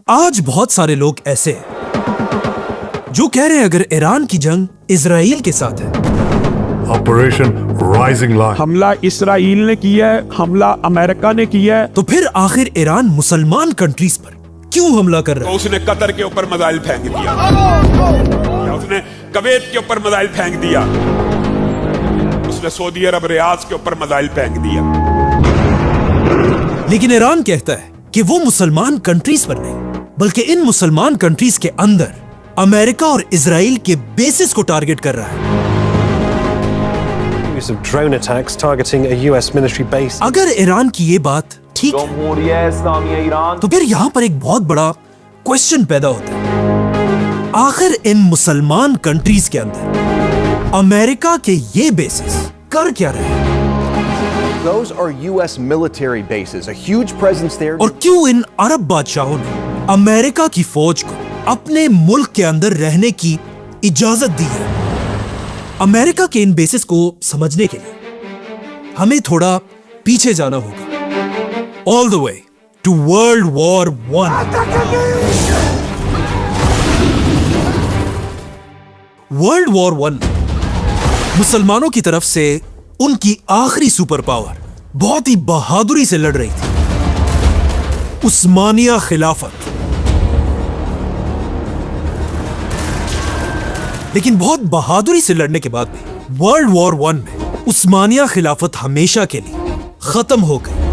आज बहुत सारे लोग ऐसे हैं जो कह रहे हैं अगर ईरान की जंग इजराइल के साथ है, ऑपरेशन राइजिंग लायन, हमला इसराइल ने किया है, हमला अमेरिका ने किया है, तो फिर आखिर ईरान मुसलमान कंट्रीज पर क्यों हमला कर रहा तो उसने कतर के ऊपर मिसाइल फेंक दिया, या उसने कवेत के ऊपर मिसाइल फेंक दिया, उसने सऊदी अरब रियाद के ऊपर मिसाइल फेंक दिया। लेकिन ईरान कहता है कि वो मुसलमान कंट्रीज पर नहीं बल्कि इन मुसलमान कंट्रीज के अंदर अमेरिका और इजराइल के बेसिस को टारगेट कर रहा है। Use of drone attacks targeting a US military base. अगर ईरान की ये बात ठीक है तो फिर यहाँ पर एक बहुत बड़ा क्वेश्चन पैदा होता है, आखिर इन मुसलमान कंट्रीज के अंदर अमेरिका के ये बेसिस कर क्या रहे हैं? Those are US military bases, a huge presence there. और क्यों इन अरब बादशाहों ने अमेरिका की फौज को अपने मुल्क के अंदर रहने की इजाजत दी है? अमेरिका के इन बेसिस को समझने के लिए हमें थोड़ा पीछे जाना होगा, all the way to world war one. World war one मुसलमानों की तरफ से उनकी आखिरी सुपर पावर बहुत ही बहादुरी से लड़ रही थी, उस्मानिया खिलाफत। लेकिन बहुत बहादुरी से लड़ने के बाद भी वर्ल्ड वॉर वन में उस्मानिया खिलाफत हमेशा के लिए खत्म हो गई।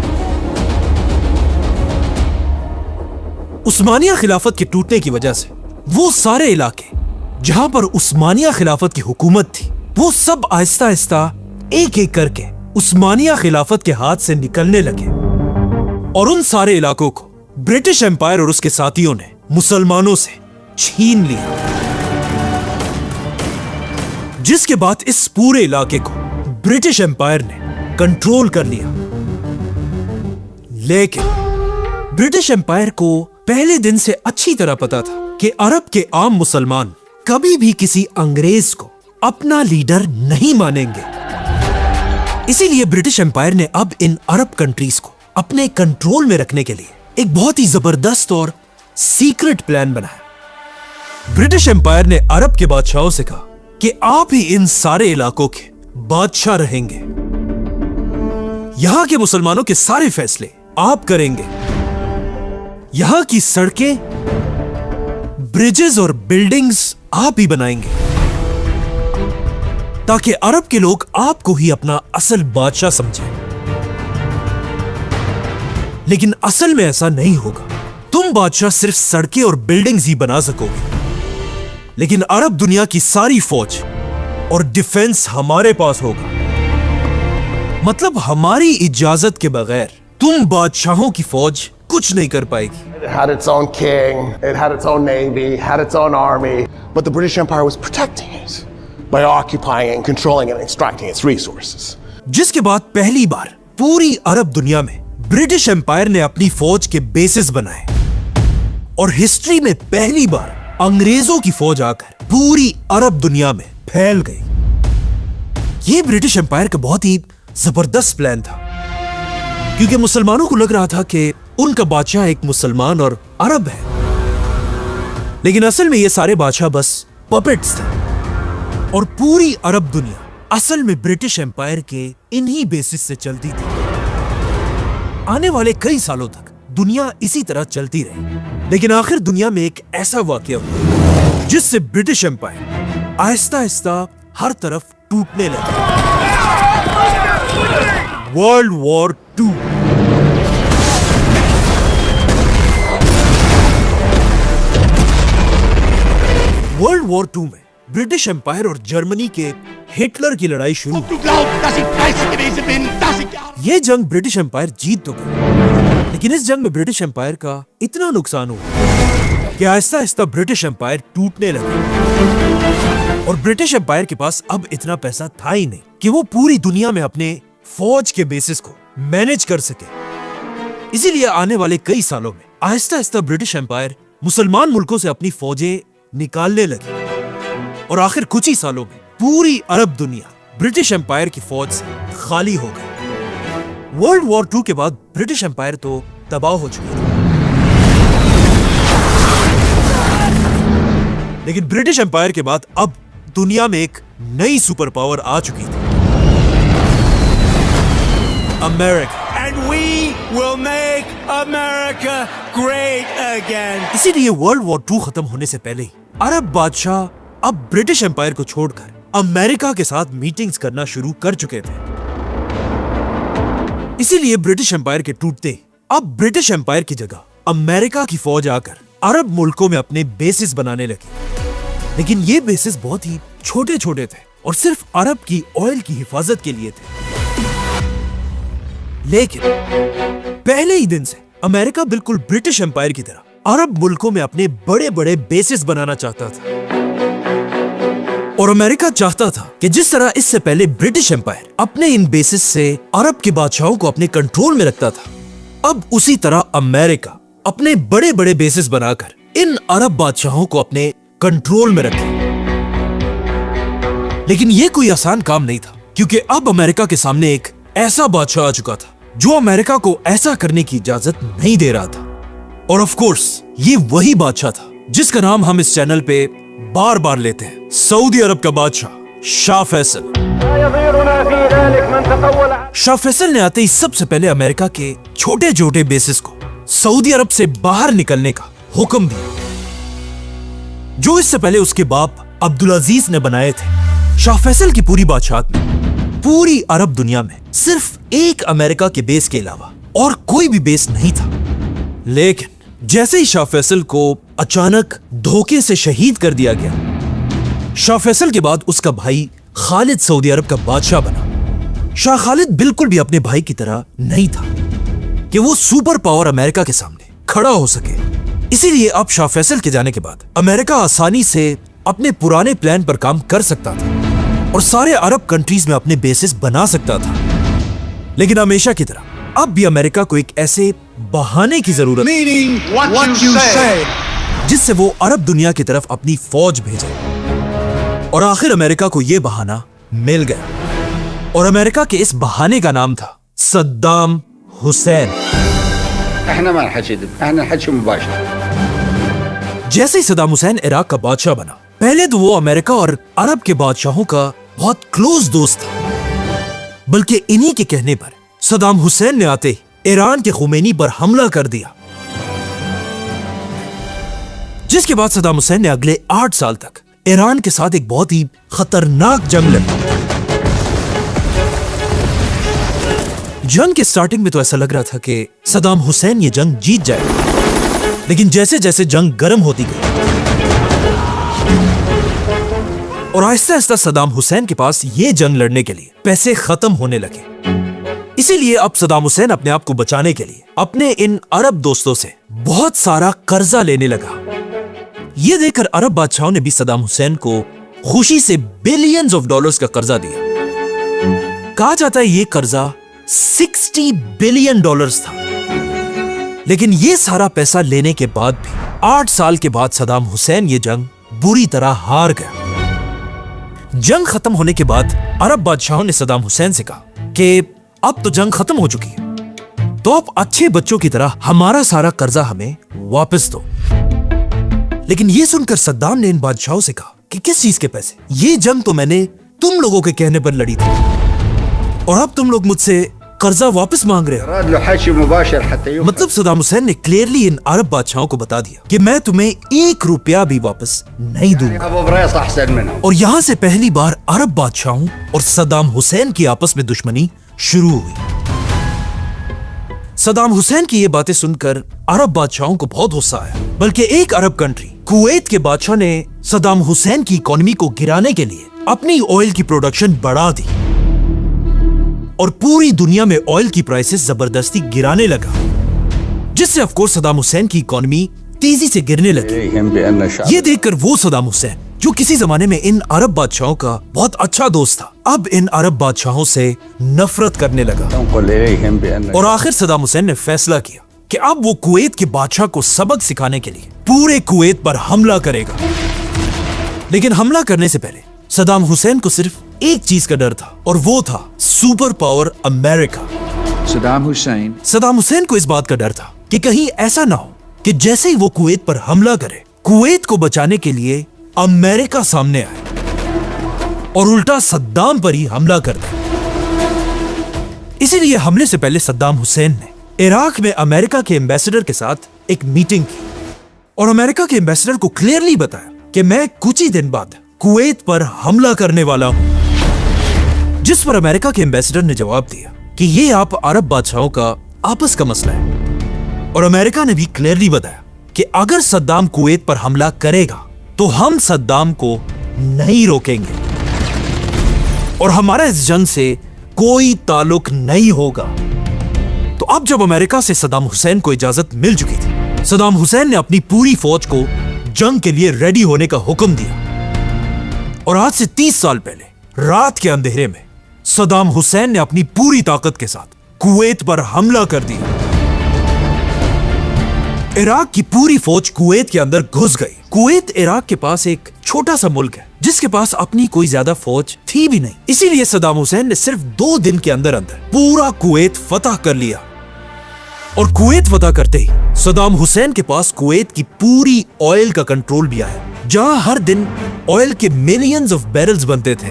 उस्मानिया खिलाफत के टूटने की वजह से वो सारे इलाके जहां पर उस्मानिया खिलाफत की हुकूमत थी वो सब आहिस्ता आहिस्ता एक एक करके उस्मानिया खिलाफत के हाथ से निकलने लगे और उन सारे इलाकों को ब्रिटिश एम्पायर और उसके साथियों ने मुसलमानों से छीन लिया, जिसके बाद इस पूरे इलाके को ब्रिटिश एम्पायर ने कंट्रोल कर लिया। लेकिन ब्रिटिश एम्पायर को पहले दिन से अच्छी तरह पता था कि अरब के आम मुसलमान कभी भी किसी अंग्रेज को अपना लीडर नहीं मानेंगे। इसीलिए ब्रिटिश एम्पायर ने अब इन अरब कंट्रीज को अपने कंट्रोल में रखने के लिए एक बहुत ही जबरदस्त और सीक्रेट प्लान बनाया। ब्रिटिश एम्पायर ने अरब के बादशाहों से कहा कि आप ही इन सारे इलाकों के बादशाह रहेंगे, यहां के मुसलमानों के सारे फैसले आप करेंगे, यहां की सड़कें, ब्रिजेस और बिल्डिंग्स आप ही बनाएंगे, ताकि अरब के लोग आपको ही अपना असल बादशाह समझें। लेकिन असल में ऐसा नहीं होगा। तुम बादशाह सिर्फ सड़कें और बिल्डिंग्स ही बना सकोगे, लेकिन अरब दुनिया की सारी फौज और डिफेंस हमारे पास होगा। मतलब हमारी इजाजत के बगैर तुम बादशाहों की फौज कुछ नहीं कर पाएगी। It had its own king, it had its own navy, had its own army, but the British Empire was protecting it by occupying, controlling and extracting its resources. जिसके बाद पहली बार पूरी अरब दुनिया में ब्रिटिश एम्पायर ने अपनी फौज के बेसिस बनाए और हिस्ट्री में पहली बार अंग्रेजों की फौज आकर पूरी अरब दुनिया में फैल गई। यह ब्रिटिश एम्पायर का बहुत ही जबरदस्त प्लान था, क्योंकि मुसलमानों को लग रहा था कि उनका बादशाह एक मुसलमान और अरब है, लेकिन असल में ये सारे बादशाह बस पपेट्स थे और पूरी अरब दुनिया असल में ब्रिटिश एम्पायर के इन्हीं बेसिस से चलती थी। आने वाले कई सालों तक दुनिया इसी तरह चलती रही, लेकिन आखिर दुनिया में एक ऐसा वाकया हुआ जिससे ब्रिटिश एम्पायर आहिस्ता आहिस्ता हर तरफ टूटने लगा। World war two. World war two में ब्रिटिश एम्पायर और जर्मनी के हिटलर की लड़ाई शुरू हुई। यह जंग ब्रिटिश एम्पायर जीत तो गई, लेकिन इस जंग में ब्रिटिश एम्पायर का इतना नुकसान हुआ कि आहिस्ता आहिस्ता ब्रिटिश एम्पायर टूटने लगा और ब्रिटिश एम्पायर के पास अब इतना पैसा था ही नहीं कि वो पूरी दुनिया में अपने फौज के बेसिस को मैनेज कर सके। इसीलिए आने वाले कई सालों में आहिस्ता आहिस्ता ब्रिटिश एम्पायर मुसलमान मुल्कों से अपनी फौजें निकालने लगी और आखिर कुछ ही सालों में पूरी अरब दुनिया ब्रिटिश एम्पायर की फौज से खाली हो गई। वर्ल्ड वॉर टू के बाद ब्रिटिश एम्पायर तो तबाह हो चुकी थी। लेकिन ब्रिटिश एम्पायर के बाद अब दुनिया में एक नई सुपर पावर आ चुकी थी, America. And we will make America great again. इसीलिए वर्ल्ड वॉर 2 खत्म होने से पहले ही अरब बादशाह अब ब्रिटिश एम्पायर को छोड़कर अमेरिका के साथ मीटिंग्स करना शुरू कर चुके थे। इसीलिए ब्रिटिश एम्पायर के टूटते ही अब ब्रिटिश एम्पायर की जगह अमेरिका की फौज आकर अरब मुल्कों में अपने बेसिस बनाने लगी। लेकिन ये बेसिस बहुत ही छोटे छोटे थे और सिर्फ अरब की ऑयल की हिफाजत के लिए थे। लेकिन पहले ही दिन से अमेरिका बिल्कुल ब्रिटिश एम्पायर की तरह अरब मुल्कों में अपने बड़े बड़े बेसिस बनाना चाहता था। और अमेरिका चाहता था कि जिस तरह इससे पहले ब्रिटिश एम्पायर अपने इन बेसिस से अरब के बादशाहों को अपने कंट्रोल में रखता था, अब उसी तरह अमेरिका अपने बड़े बड़े बेसिस बनाकर इन अरब बादशाहों को अपने कंट्रोल में रखे। लेकिन यह कोई आसान काम नहीं था, क्योंकि अब अमेरिका के सामने एक ऐसा बादशाह आ चुका था जो अमेरिका को ऐसा करने की इजाजत नहीं दे रहा था। और ऑफ कोर्स ये वही बादशाह था जिसका नाम हम इस चैनल पे बार बार लेते हैं, सऊदी अरब का बादशाह शाह फैसल। शाह फैसल ने आते ही सबसे पहले अमेरिका के छोटे छोटे बेसिस को सऊदी अरब से बाहर निकलने का हुक्म दिया, जो इससे पहले उसके बाप अब्दुल अजीज ने बनाए थे। शाह फैसल की पूरी बादशाहत में पूरी अरब दुनिया में सिर्फ एक अमेरिका के बेस के अलावा और कोई भी बेस नहीं था। लेकिन जैसे ही शाह फैसल को अचानक धोखे से शहीद कर दिया गया, शाह फैसल के बाद उसका भाई खालिद सऊदी अरब का बादशाह बना। शाह खालिद बिल्कुल भी अपने भाई की तरह नहीं था कि वो सुपर पावर अमेरिका के सामने खड़ा हो सके। इसीलिए अब शाह फैसल के जाने के बाद अमेरिका आसानी से अपने पुराने प्लान पर काम कर सकता था और सारे अरब कंट्रीज में अपने बेसिस बना सकता था। लेकिन हमेशा की तरह अब भी अमेरिका को एक ऐसे बहाने की जरूरत जिससे वो अरब दुनिया की तरफ अपनी फौज भेजे। और आखिर अमेरिका को यह बहाना मिल गया और अमेरिका के इस बहाने का नाम था सद्दाम हुसैन। जैसे ही सद्दाम हुसैन इराक का बादशाह बना, पहले तो वो अमेरिका और अरब के बादशाहों का बहुत क्लोज दोस्त था, बल्कि इन्हीं के कहने पर सद्दाम हुसैन ने आते ही ईरान के खुमैनी पर हमला कर दिया, जिसके बाद सद्दाम हुसैन ने अगले 8 साल तक ईरान के साथ एक बहुत ही खतरनाक जंग लड़ी। जंग के स्टार्टिंग में तो ऐसा लग रहा था कि सद्दाम हुसैन ये जंग जीत जाएगा, लेकिन जैसे जैसे जंग गर्म होती गई और आहिस्ता आहिस्ता सद्दाम हुसैन के पास ये जंग लड़ने के लिए पैसे खत्म होने लगे। इसीलिए अब सद्दाम हुसैन अपने आप को बचाने के लिए अपने इन अरब दोस्तों से बहुत सारा कर्जा लेने लगा। ये देखकर अरब बादशाहों ने भी सद्दाम हुसैन को खुशी से बिलियंस ऑफ डॉलर्स का कर्जा दिया। कहा जाता है ये कर्जा 60 बिलियन डॉलर्स था। लेकिन ये सारा पैसा लेने के बाद भी 8 साल के बाद सद्दाम हुसैन ये जंग बुरी तरह हार गया। जंग खत्म होने के बाद अरब बादशाहों ने सद्दाम हुसैन से कहा कि अब तो जंग खत्म हो चुकी है, तो अब अच्छे बच्चों की तरह हमारा सारा कर्जा हमें वापस दो। लेकिन ये सुनकर सद्दाम ने इन बादशाहों से कहा कि किस चीज के पैसे? ये जंग तो मैंने तुम लोगों के कहने पर लड़ी थी और अब तुम लोग मुझसे कर्जा वापस मांग रहे हो। मतलब सद्दाम हुसैन ने क्लियरली इन अरब बादशाहों को बता दिया कि मैं तुम्हें 1 रुपया भी वापस नहीं दूंगा। और यहाँ से पहली बार अरब बादशाहों और सद्दाम हुसैन की आपस में दुश्मनी शुरू हुई। सद्दाम हुसैन की ये बातें सुनकर अरब बादशाहों को बहुत गुस्सा आया, बल्कि एक अरब कंट्री कुवैत के बादशाह ने सद्दाम हुसैन की इकोनॉमी को गिराने के लिए अपनी ऑयल की प्रोडक्शन बढ़ा दी और पूरी दुनिया में ऑयल की प्राइसेस जबरदस्ती गिराने लगा, जिससे ऑफ कोर्स सद्दाम हुसैन की इकोनॉमी तेजी से गिरने लगी। ये देखकर वो सद्दाम हुसैन जो किसी जमाने में इन अरब बादशाहों का बहुत अच्छा दोस्त था, अब इन अरब बादशाहों से नफरत करने लगा। और आखिर सद्दाम हुसैन ने फैसला किया कि अब वो कुवैत के बादशाह को सबक सिखाने के लिए पूरे कुवैत पर हमला करेगा। लेकिन हमला करने से पहले सद्दाम हुसैन को सिर्फ एक चीज का डर था और वो था super power America. Saddam Hussain को इस बात का डर था कि कहीं ऐसा ना हो कि जैसे ही वो कुवैत पर हमला करे, कुवैत को बचाने के लिए अमेरिका सामने आए और उल्टा सद्दाम पर ही हमला कर दिया। इसीलिए हमले से पहले सद्दाम हुसैन ने इराक में अमेरिका के एम्बेसडर के साथ एक मीटिंग की और अमेरिका के एम्बेसडर को क्लियरली बताया कि मैं कुछ ही दिन बाद कुवैत पर हमला करने वाला हूं। जिस पर अमेरिका के एम्बेसडर ने जवाब दिया कि यह आप अरब बादशाहों का आपस का मसला है। और अमेरिका ने भी क्लियरली बताया कि अगर सद्दाम कुवैत पर हमला करेगा तो हम सद्दाम को नहीं रोकेंगे और हमारा इस जंग से कोई ताल्लुक नहीं होगा। तो अब जब अमेरिका से सद्दाम हुसैन को इजाजत मिल चुकी थी, सद्दाम हुसैन ने अपनी पूरी फौज को जंग के लिए रेडी होने का हुक्म दिया। और आज से 30 साल पहले रात के अंधेरे में सद्दाम हुसैन ने अपनी पूरी ताकत के साथ कुवैत पर हमला कर दिया। इराक की पूरी फौज कुवैत के अंदर घुस गई। कुवैत इराक के पास एक छोटा सा मुल्क है जिसके पास अपनी कोई ज्यादा फौज थी भी नहीं। इसीलिए सद्दाम हुसैन ने सिर्फ 2 दिन के अंदर अंदर पूरा कुवैत फतह कर लिया। और कुवैत फतह करते ही सद्दाम हुसैन के पास कुवैत की पूरी ऑयल का कंट्रोल भी आया, जहां हर दिन ऑयल के मिलियंस ऑफ बैरल्स बनते थे।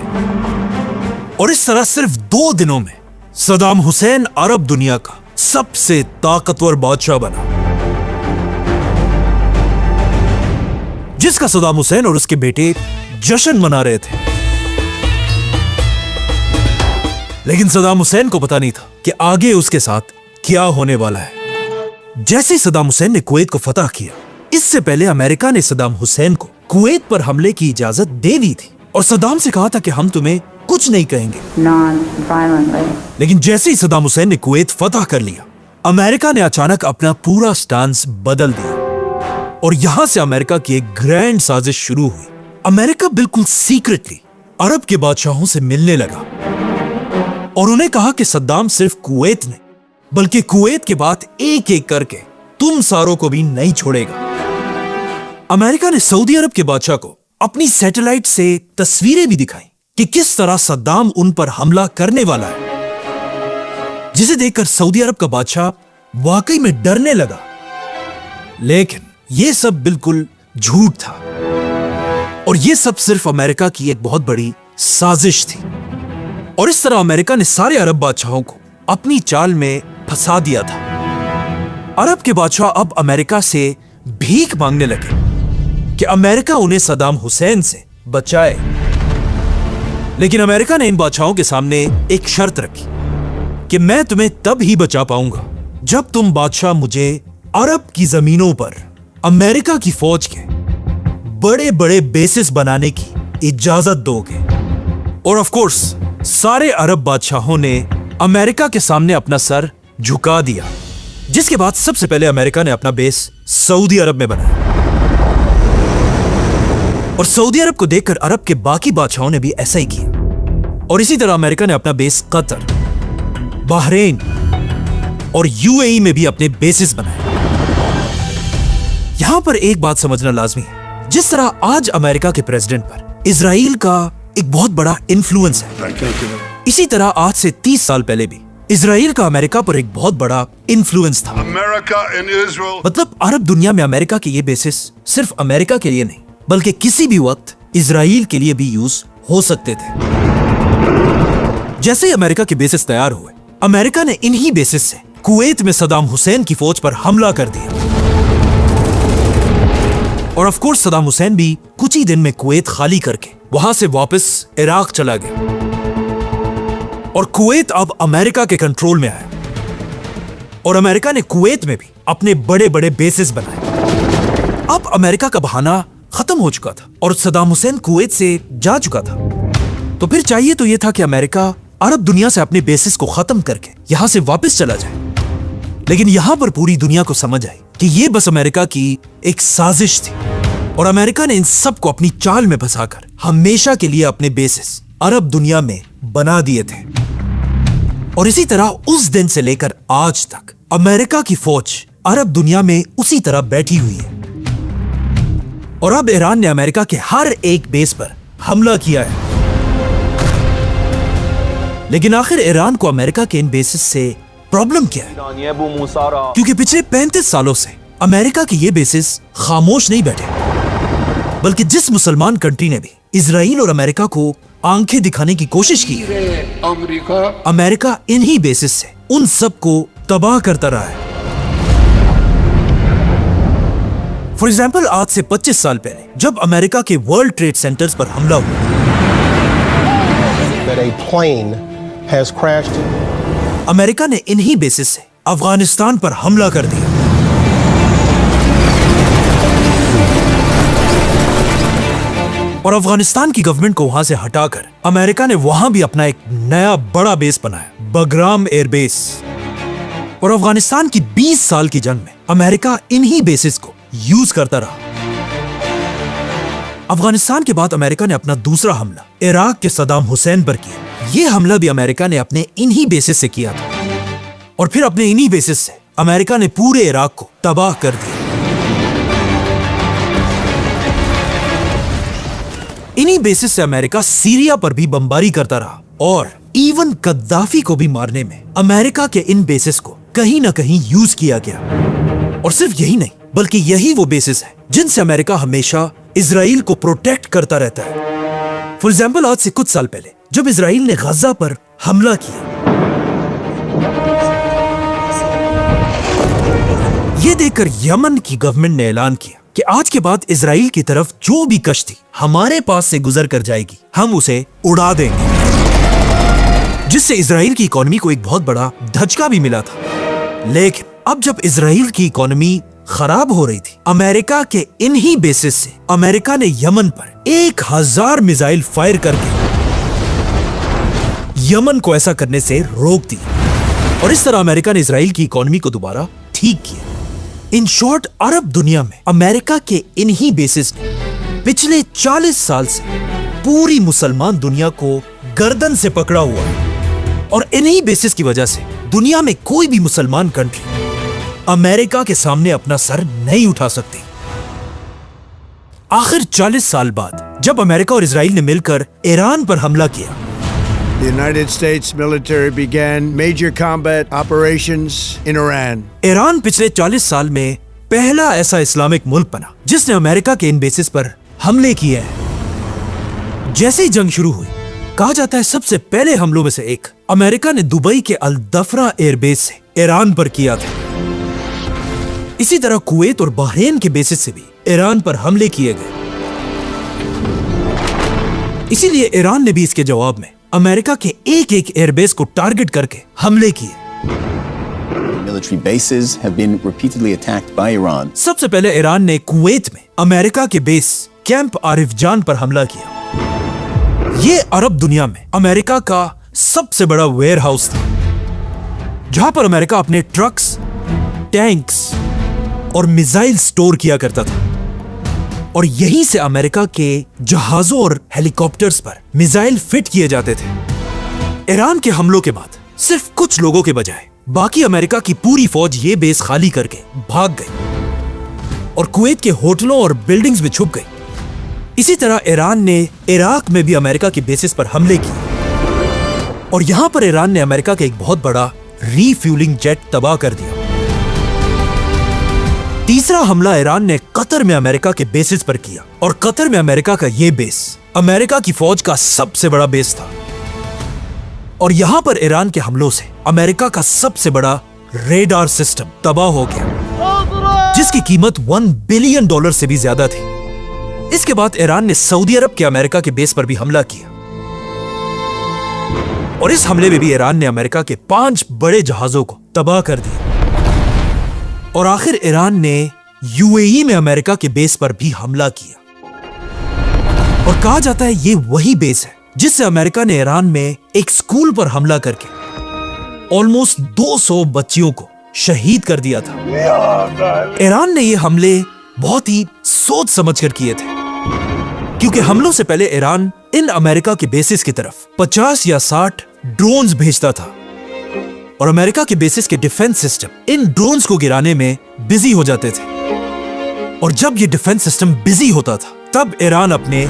और इस तरह सिर्फ 2 दिनों में सद्दाम हुसैन अरब दुनिया का सबसे ताकतवर बादशाह बना, जिसका सद्दाम हुसैन और उसके बेटे जश्न मना रहे थे। लेकिन सद्दाम हुसैन को पता नहीं था कि आगे उसके साथ क्या होने वाला है। जैसे ही सद्दाम हुसैन ने कुवैत को फतह किया, इससे पहले अमेरिका ने सद्दाम हुसैन को कुवैत पर हमले की इजाजत दे दी थी और सद्दाम से कहा था कि हम तुम्हें कुछ नहीं कहेंगे। लेकिन जैसे ही सद्दाम हुसैन ने कुवैत फतह कर लिया, अमेरिका ने अचानक अपना पूरा स्टांस बदल दिया और यहां से अमेरिका की एक ग्रैंड साजिश शुरू हुई। अमेरिका बिल्कुल सीक्रेटली अरब के बादशाहों से मिलने लगा और उन्हें कहा कि सद्दाम सिर्फ कुवैत नहीं बल्कि कुवैत के बाद एक एक करके तुम सारों को भी नहीं छोड़ेगा। अमेरिका ने सऊदी अरब के बादशाह को अपनी सैटेलाइट से तस्वीरें भी दिखाई कि किस तरह सद्दाम उन पर हमला करने वाला है, जिसे देखकर सऊदी अरब का बादशाह वाकई में डरने लगा। लेकिन यह सब बिल्कुल झूठ था और यह सब सिर्फ अमेरिका की एक बहुत बड़ी साजिश थी। और इस तरह अमेरिका ने सारे अरब बादशाहों को अपनी चाल में फंसा दिया था। अरब के बादशाह अब अमेरिका से भीख मांगने लगे कि अमेरिका उन्हें सद्दाम हुसैन से बचाए। लेकिन अमेरिका ने इन बादशाहों के सामने एक शर्त रखी कि मैं तुम्हें तब ही बचा पाऊंगा जब तुम बादशाह मुझे अरब की जमीनों पर अमेरिका की फौज के बड़े बड़े बेसिस बनाने की इजाजत दोगे। और ऑफ कोर्स सारे अरब बादशाहों ने अमेरिका के सामने अपना सर झुका दिया, जिसके बाद सबसे पहले अमेरिका ने अपना बेस सऊदी अरब में बनाया। और सऊदी अरब को देखकर अरब के बाकी बादशाहों ने भी ऐसा ही किया। और इसी तरह अमेरिका ने अपना बेस कतर, बहरीन और यूएई में भी अपने बेसिस बनाए। यहां पर एक बात समझना लाजमी है, जिस तरह आज अमेरिका के प्रेसिडेंट पर इजराइल का एक बहुत बड़ा इन्फ्लुएंस है, इसी तरह आज से 30 साल पहले भी इजराइल का अमेरिका पर एक बहुत बड़ा इन्फ्लुएंस था। मतलब अरब दुनिया में अमेरिका के ये बेसिस सिर्फ अमेरिका के लिए नहीं बल्कि किसी भी वक्त इजराइल के लिए भी यूज हो सकते थे। जैसे ही अमेरिका के बेसिस तैयार हुए, अमेरिका ने इन्हीं बेसिस से कुवैत में सद्दाम हुसैन की फौज पर हमला कर दिया। और ऑफ कोर्स सद्दाम हुसैन भी कुछ ही दिन में कुवैत खाली करके वहां से वापस इराक चला गया और कुवैत अब अमेरिका के कंट्रोल में आया। और अमेरिका ने कुवैत में भी अपने बड़े बड़े बेसिस बनाए। अब अमेरिका का बहाना खत्म हो चुका था और सद्दाम हुसैन कुवैत से जा चुका था। तो फिर चाहिए तो यह था कि अमेरिका अरब दुनिया से अपने बेसिस को खत्म करके यहां से वापस चला जाए। लेकिन यहां पर पूरी दुनिया को समझ आई कि यह बस अमेरिका की एक साजिश थी और अमेरिका ने इन सब को अपनी चाल में फंसाकर हमेशा के लिए अपने बेसिस अरब दुनिया में बना दिए थे। और इसी तरह उस दिन से लेकर आज तक अमेरिका की फौज अरब दुनिया में उसी तरह बैठी हुई है। और अब ईरान ने अमेरिका के हर एक बेस पर हमला किया है। लेकिन आखिर ईरान को अमेरिका के इन बेसिस से प्रॉब्लम क्या है? क्योंकि पिछले 35 सालों से अमेरिका के ये बेसिस खामोश नहीं बैठे। बल्कि जिस मुसलमान कंट्री ने भी इजराइल और अमेरिका को आंखें दिखाने की कोशिश की है, अमेरिका इन्हीं बेसिस से उन सब को तबाह करता रहा है। फॉर एग्जाम्पल, आज से 25 साल पहले जब अमेरिका के वर्ल्ड ट्रेड सेंटर्स पर हमला हुआ, that a plane has crashed. America ने इन्हीं बेसिस से अफगानिस्तान पर हमला कर दिया। और अफगानिस्तान की गवर्नमेंट को वहां से हटाकर अमेरिका ने वहां भी अपना एक नया बड़ा बेस बनाया, बगराम एयरबेस। और अफगानिस्तान की 20 साल की जंग में अमेरिका इन्हीं बेसिस को यूज करता रहा। अफगानिस्तान के बाद अमेरिका ने अपना दूसरा हमला इराक के सद्दाम हुसैन पर किया। यह हमला भी अमेरिका ने अपने इन्हीं बेसिस से किया था। और फिर अपने इन्हीं बेसिस से अमेरिका ने पूरे इराक को तबाह कर दिया। इन्हीं बेसिस से अमेरिका सीरिया पर भी बमबारी करता रहा और इवन गद्दाफी को भी मारने में अमेरिका के इन बेसिस को कहीं ना कहीं यूज किया गया। और सिर्फ यही नहीं, बल्कि यही वो बेसिस है जिनसे अमेरिका हमेशा इजराइल को प्रोटेक्ट करता रहता है। फॉर एग्जाम्पल, आज से कुछ साल पहले जब इजराइल ने गजा पर हमला किया, यह देखकर यमन की गवर्नमेंट ने ऐलान किया कि आज के बाद इजराइल की तरफ जो भी कश्ती हमारे पास से गुजर कर जाएगी, हम उसे उड़ा देंगे। जिससे इजराइल की इकोनॉमी को एक बहुत बड़ा धचका भी मिला था। लेकिन अब जब इजराइल की इकोनॉमी खराब हो रही थी, अमेरिका के इन्हीं बेसिस से अमेरिका ने यमन पर 1000 मिसाइल फायर करके यमन को ऐसा करने से रोक दिया। और इस तरह अमेरिका ने इजराइल की इकोनॉमी को दोबारा ठीक किया। इन शॉर्ट, अरब दुनिया में अमेरिका के इन्हीं बेसिस ने पिछले 40 साल से पूरी मुसलमान दुनिया को गर्दन से पकड़ा हुआ है। और इन्हीं बेसिस की वजह से दुनिया में कोई भी मुसलमान कंट्री अमेरिका के सामने अपना सर नहीं उठा सकती। आखिर 40 साल बाद जब अमेरिका और इजराइल ने मिलकर ईरान पर हमला किया, The United States military began major combat operations in Iran. Iran पिछले 40 साल में पहला ऐसा इस्लामिक मुल्क बना जिसने अमेरिका के इन बेसिस पर हमले किए हैं। जैसे ही जंग शुरू हुई, कहा जाता है सबसे पहले हमलों में से एक अमेरिका ने दुबई के अल दफरा एयरबेस से ईरान पर किया था। इसी तरह कुवैत और बहरीन के बेसिस से भी ईरान पर हमले किए गए। इसीलिए ईरान ने भी इसके जवाब में अमेरिका के एक एयरबेस को टारगेट करके हमले किए। Military bases have been repeatedly attacked by Iran. सबसे पहले ईरान ने कुवैत में अमेरिका के बेस कैंप आरिफजान पर हमला किया। ये अरब दुनिया में अमेरिका का सबसे बड़ा वेयर हाउस था, जहां पर अमेरिका अपने ट्रक्स, टैंक्स और मिसाइल स्टोर किया करता था। और यहीं से अमेरिका के जहाजों और हेलीकॉप्टर्स पर मिसाइल फिट किए जाते थे। ईरान के हमलों के बाद सिर्फ कुछ लोगों के बजाय बाकी अमेरिका की पूरी फौज ये बेस खाली करके भाग गई और कुवैत के होटलों और बिल्डिंग्स में छुप गई। इसी तरह ईरान ने इराक में भी अमेरिका के बेसिस पर हमले किए और यहां पर ईरान ने अमेरिका का एक बहुत बड़ा रीफ्यूलिंग जेट तबाह कर दिया। तीसरा हमला ईरान ने कतर में अमेरिका के बेसिस पर किया और कतर में अमेरिका का यह बेस अमेरिका की फौज का सबसे बड़ा बेस था। और यहां पर ईरान के हमलों से अमेरिका का सबसे बड़ा रेडार सिस्टम तबाह हो गया, जिसकी कीमत $1 बिलियन से भी ज्यादा थी। इसके बाद ईरान ने सऊदी अरब के अमेरिका के बेस पर भी हमला किया और इस हमले में भी ईरान ने अमेरिका के 5 बड़े जहाजों को तबाह कर दिया। और आखिर ईरान ने यूएई में अमेरिका के बेस पर भी हमला किया और कहा जाता है ये वही बेस है जिससे अमेरिका ने ईरान में एक स्कूल पर हमला करके ऑलमोस्ट 200 बच्चियों को शहीद कर दिया था। ईरान ने ये हमले बहुत ही सोच समझकर किए थे, क्योंकि हमलों से पहले ईरान इन अमेरिका के बेसिस की तरफ 50 या 60 ड्रोन्स भेजता था और अमेरिका के बेसिस के डिफेंस सिस्टम इन ड्रोन्स को गिराने में बिजी हो जाते थे। और जब ये डिफेंस सिस्टम बिजी होता था, तब ईरान अपने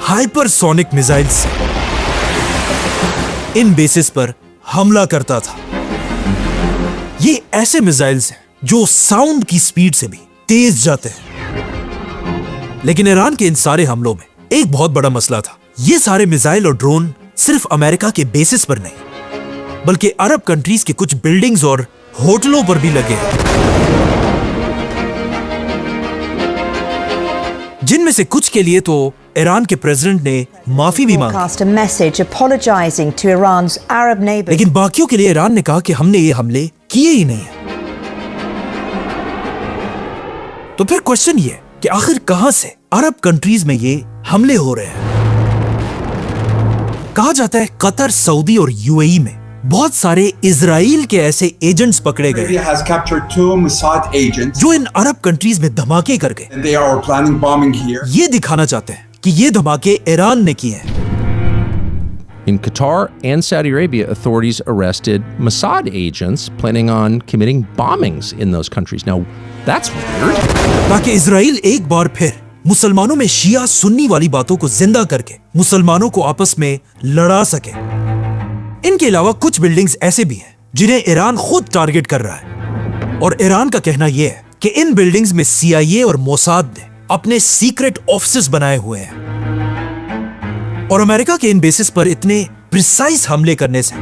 हाइपरसोनिक मिसाइल से इन बेसिस पर हमला करता था। ये ऐसे मिसाइल्स हैं जो साउंड की स्पीड से भी तेज जाते हैं, लेकिन ईरान के इन सारे हमलों में एक बहुत बड़ा मसला था। ये सारे मिसाइल और ड्रोन सिर्फ अमेरिका के बेसिस पर नहीं, बल्कि अरब कंट्रीज के कुछ बिल्डिंग्स और होटलों पर भी लगे हैं, जिनमें से कुछ के लिए तो ईरान के प्रेसिडेंट ने माफी भी मांगी, लेकिन बाकियों के लिए ईरान ने कहा कि हमने ये हमले किए ही नहीं है। तो फिर क्वेश्चन ये कि आखिर कहां से अरब कंट्रीज में ये हमले हो रहे हैं? कहा जाता है कतर, सऊदी और यूएई में बहुत सारे इजराइल के ऐसे एजेंट्स पकड़े गए जो इन अरब कंट्रीज में धमाके कर गए। ये दिखाना चाहते हैं कि ये धमाके ईरान ने किए हैं। In Qatar and Saudi Arabia, authorities arrested Mossad agents planning on committing bombings in those countries. Now, that's weird. ताकि इजराइल एक बार फिर मुसलमानों में शिया सुन्नी वाली बातों को जिंदा करके मुसलमानों को आपस में लड़ा सके। इनके अलावा कुछ बिल्डिंग्स ऐसे भी हैं जिन्हें ईरान खुद टारगेट कर रहा है, और ईरान का कहना यह है कि इन बिल्डिंग्स में CIA और मोसाद ने अपने सीक्रेट ऑफिसेस बनाए हुए हैं, और अमेरिका के इन बेसिस पर इतने प्रिसाइज हमले करने से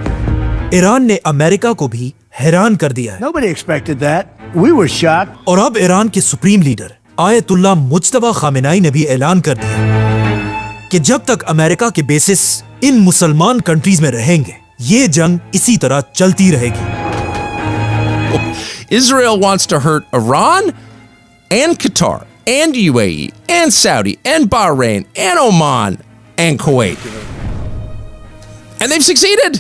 ईरान ने अमेरिका को भी हैरान कर दिया है। Nobody expected that. We were shocked. और अब ईरान के सुप्रीम लीडर आयतुल्लाह मुज्तबा खामेनाई ने भी ऐलान कर दिया कि जब तक अमेरिका के बेसिस इन मुसलमान कंट्रीज में रहेंगे, ये जंग इसी तरह चलती रहेगी। Israel wants to hurt Iran and Qatar and UAE and Saudi and Bahrain and Oman and Kuwait. And they've succeeded.